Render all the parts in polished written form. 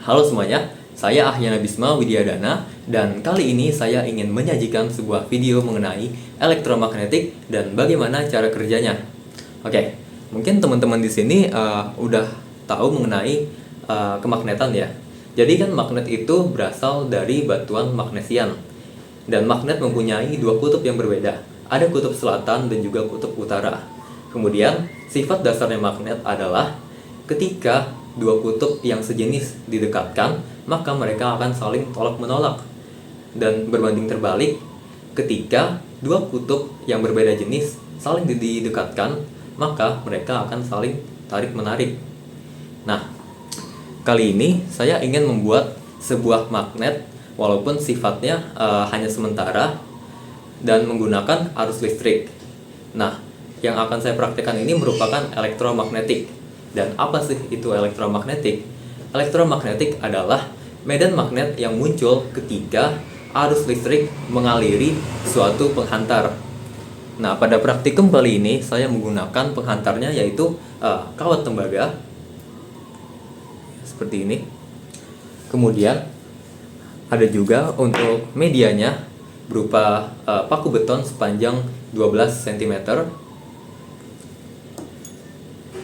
Halo semuanya, saya Ahyana Bisma Widyadana dan kali ini saya ingin menyajikan sebuah video mengenai elektromagnetik dan bagaimana cara kerjanya. Oke, mungkin teman-teman di sini udah tahu mengenai kemagnetan ya. Jadi kan magnet itu berasal dari batuan magnesium dan magnet mempunyai dua kutub yang berbeda. Ada kutub selatan dan juga kutub utara. Kemudian sifat dasarnya magnet adalah ketika dua kutub yang sejenis didekatkan, maka mereka akan saling tolak-menolak. Dan berbanding terbalik, ketika dua kutub yang berbeda jenis saling didekatkan, maka mereka akan saling tarik-menarik. Nah, kali ini saya ingin membuat sebuah magnet walaupun sifatnya hanya sementara dan menggunakan arus listrik. Nah, yang akan saya praktekkan ini merupakan elektromagnetik. Dan apa sih itu elektromagnetik? Elektromagnetik adalah medan magnet yang muncul ketika arus listrik mengaliri suatu penghantar. Nah, pada praktikum kali ini saya menggunakan penghantarnya yaitu kawat tembaga seperti ini. Kemudian ada juga untuk medianya berupa paku beton sepanjang 12 cm.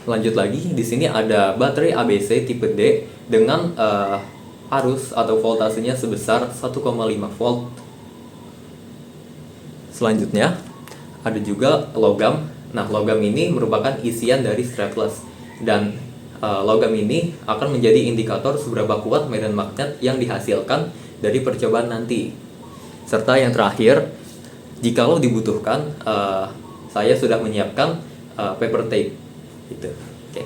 Lanjut lagi, di sini ada baterai ABC tipe D dengan arus atau voltasenya sebesar 1,5 volt. Selanjutnya ada juga logam. Nah, logam ini merupakan isian dari strapless dan logam ini akan menjadi indikator seberapa kuat medan magnet yang dihasilkan dari percobaan nanti. Serta yang terakhir, jikalau dibutuhkan, saya sudah menyiapkan paper tape. Gitu. Oke.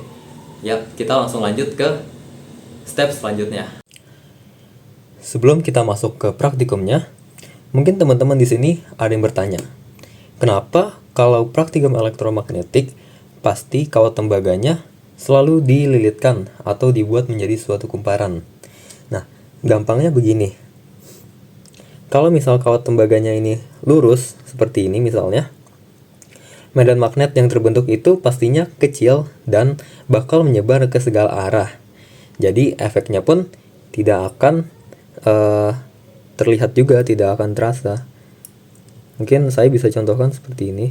Ya, kita langsung lanjut ke step selanjutnya. Sebelum kita masuk ke praktikumnya, mungkin teman-teman di sini ada yang bertanya, kenapa kalau praktikum elektromagnetik pasti kawat tembaganya selalu dililitkan atau dibuat menjadi suatu kumparan? Nah, gampangnya begini. Kalau misal kawat tembaganya ini lurus seperti ini misalnya, medan magnet yang terbentuk itu pastinya kecil dan bakal menyebar ke segala arah. Jadi efeknya pun tidak akan terlihat juga, tidak akan terasa. Mungkin saya bisa contohkan seperti ini.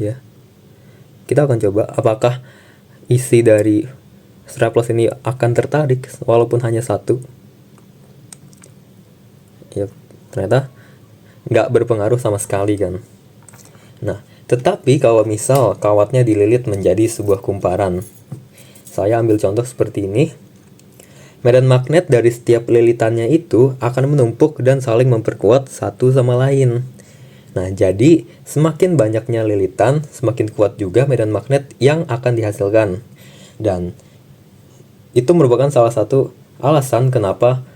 Ya. Kita akan coba apakah isi dari strapless ini akan tertarik walaupun hanya satu. Ya, ternyata nggak berpengaruh sama sekali kan. Nah, tetapi kalau misal kawatnya dililit menjadi sebuah kumparan, saya ambil contoh seperti ini. Medan magnet dari setiap lilitannya itu akan menumpuk dan saling memperkuat satu sama lain. Nah, jadi semakin banyaknya lilitan, semakin kuat juga medan magnet yang akan dihasilkan. Dan itu merupakan salah satu alasan kenapa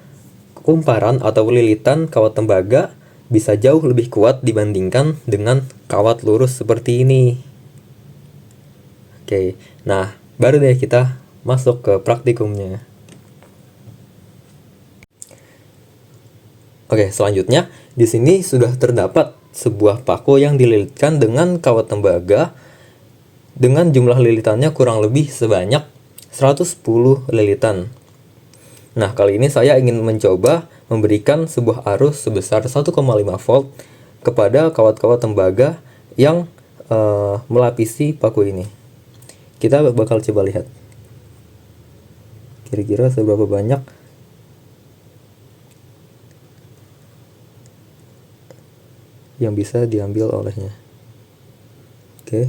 kumparan atau lilitan kawat tembaga bisa jauh lebih kuat dibandingkan dengan kawat lurus seperti ini. Oke, nah baru deh kita masuk ke praktikumnya. Oke, selanjutnya di sini sudah terdapat sebuah paku yang dililitkan dengan kawat tembaga dengan jumlah lilitannya kurang lebih sebanyak 110 lilitan. Nah, kali ini saya ingin mencoba memberikan sebuah arus sebesar 1,5 volt kepada kawat-kawat tembaga yang melapisi paku ini. Kita bakal coba lihat kira-kira seberapa banyak yang bisa diambil olehnya. Oke,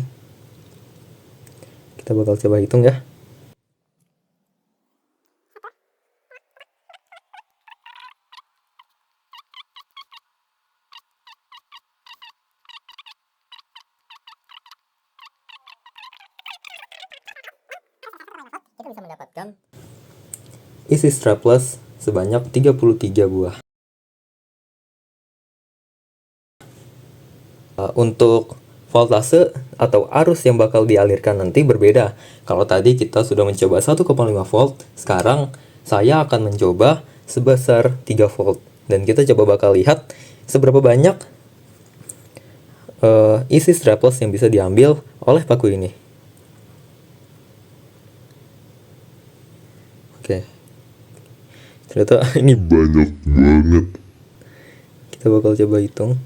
kita bakal coba hitung ya. Kita bisa mendapatkan isi strapless sebanyak 33 buah. Untuk voltase atau arus yang bakal dialirkan nanti berbeda. Kalau tadi kita sudah mencoba 1,5 volt, sekarang saya akan mencoba sebesar 3 volt. Dan kita coba bakal lihat seberapa banyak isi strapless yang bisa diambil oleh paku ini. Oke, ternyata ini banyak banget. Kita bakal coba hitung.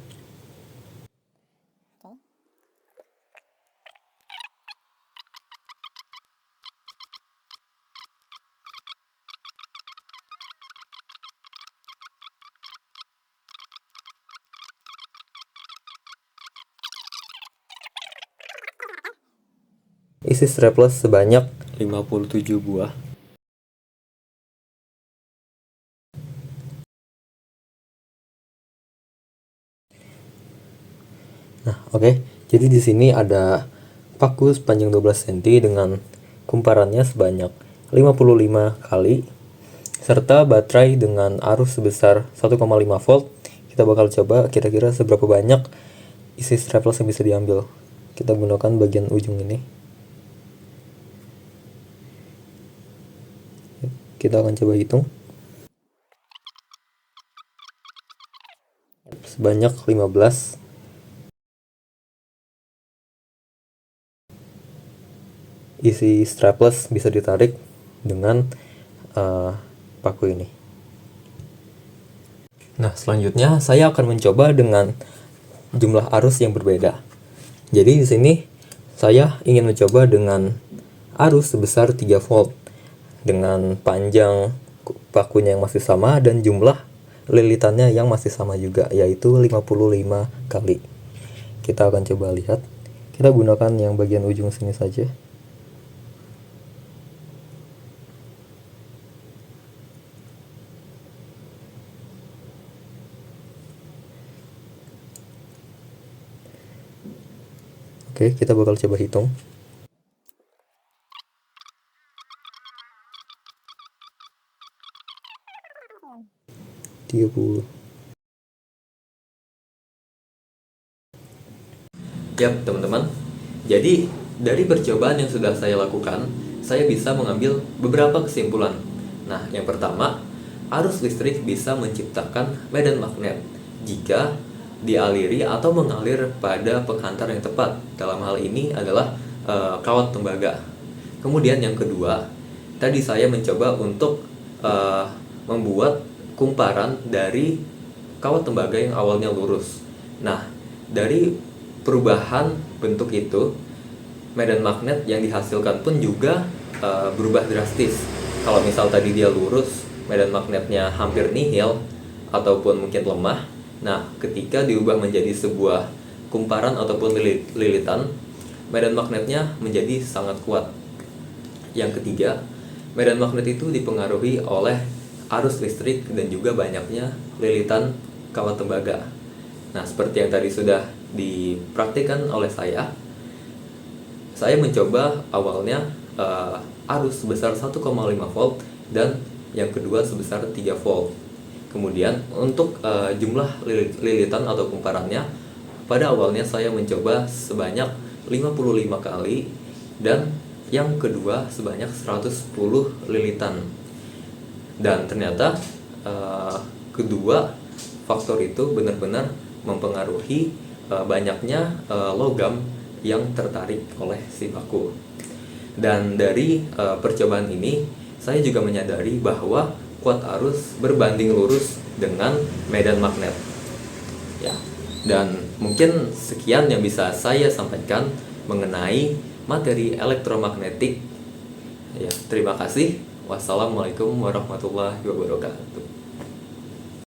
Isi strapless sebanyak 57 buah. Nah, oke. Jadi di sini ada paku sepanjang 12 cm dengan kumparannya sebanyak 55 kali serta baterai dengan arus sebesar 1,5 volt. Kita bakal coba kira-kira seberapa banyak isi strapless yang bisa diambil. Kita gunakan bagian ujung ini. Kita akan coba hitung. Sebanyak 15. Isi strapless bisa ditarik dengan paku ini. Nah, selanjutnya saya akan mencoba dengan jumlah arus yang berbeda. Jadi di sini saya ingin mencoba dengan arus sebesar 3 volt dengan panjang pakunya yang masih sama dan jumlah lilitannya yang masih sama juga, yaitu 55 kali. Kita akan coba lihat. Kita gunakan yang bagian ujung sini saja. Oke, kita bakal coba hitung. Yap, teman-teman. Jadi, dari percobaan yang sudah saya lakukan, saya bisa mengambil beberapa kesimpulan. Nah, yang pertama, arus listrik bisa menciptakan medan magnet jika dialiri atau mengalir pada penghantar yang tepat. Dalam hal ini adalah kawat tembaga. Kemudian yang kedua, tadi saya mencoba untuk membuat kumparan dari kawat tembaga yang awalnya lurus. Nah, dari perubahan bentuk itu, medan magnet yang dihasilkan pun juga berubah drastis. Kalau misal tadi dia lurus, medan magnetnya hampir nihil ataupun mungkin lemah. Nah, ketika diubah menjadi sebuah kumparan ataupun lilitan, medan magnetnya menjadi sangat kuat. Yang ketiga, medan magnet itu dipengaruhi oleh arus listrik dan juga banyaknya lilitan kawat tembaga. Nah, seperti yang tadi sudah dipraktikkan oleh saya mencoba awalnya arus sebesar 1,5 volt dan yang kedua sebesar 3 volt. Kemudian untuk jumlah lilitan atau kumparannya, pada awalnya saya mencoba sebanyak 55 kali dan yang kedua sebanyak 110 lilitan. Dan ternyata kedua faktor itu benar-benar mempengaruhi banyaknya logam yang tertarik oleh si paku. Dan dari percobaan ini saya juga menyadari bahwa kuat arus berbanding lurus dengan medan magnet. Ya. Dan mungkin sekian yang bisa saya sampaikan mengenai materi elektromagnetik. Ya, terima kasih. Wassalamualaikum warahmatullahi wabarakatuh.